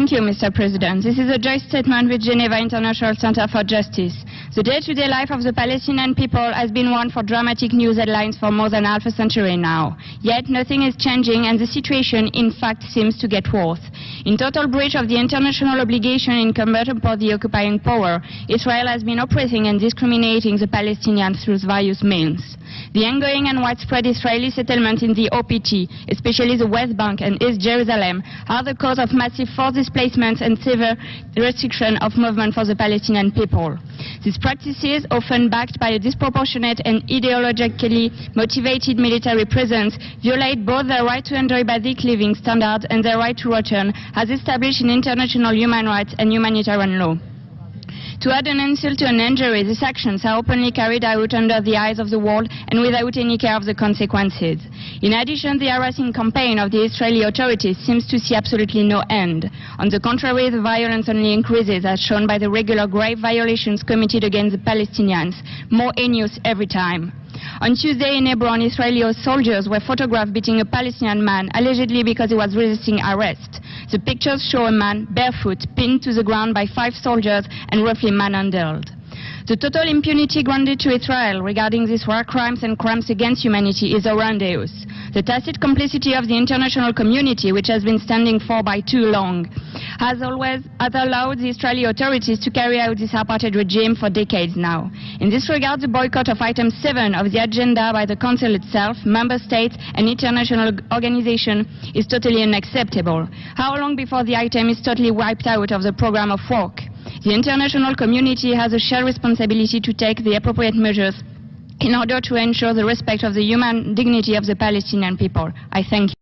Thank you, Mr. President. This is a joint statement with Geneva International Center for Justice. The day-to-day life of the Palestinian people has been one for dramatic news headlines for more than half a century now. Yet nothing is changing, and the situation, in fact, seems to get worse. In total breach of the international obligation incumbent upon the occupying power, Israel has been oppressing and discriminating the Palestinians through various means. The ongoing and widespread Israeli settlement in the OPT, especially the West Bank and East Jerusalem, are the cause of massive forced displacements and severe restriction of movement for the Palestinian people. These practices, often backed by a disproportionate and ideologically motivated military presence, violate both their right to enjoy basic living standards and their right to return, as established in international human rights and humanitarian law. To add an insult to an injury, these actions are openly carried out under the eyes of the world and without any care of the consequences. In addition, the harassing campaign of the Israeli authorities seems to see absolutely no end. On the contrary, the violence only increases, as shown by the regular grave violations committed against the Palestinians, more heinous every time. On Tuesday in Hebron, Israeli soldiers were photographed beating a Palestinian man, allegedly because he was resisting arrest. The pictures show a man barefoot, pinned to the ground by 5 soldiers and roughly manhandled. The total impunity granted to Israel regarding these war crimes and crimes against humanity is horrendous. The tacit complicity of the international community, which has been standing for by too long, has allowed the Israeli authorities to carry out this apartheid regime for decades now. In this regard, the boycott of item 7 of the agenda by the Council itself, member states and international organizations is totally unacceptable. How long before the item is totally wiped out of the program of work? The international community has a shared responsibility to take the appropriate measures in order to ensure the respect of the human dignity of the Palestinian people. I thank you.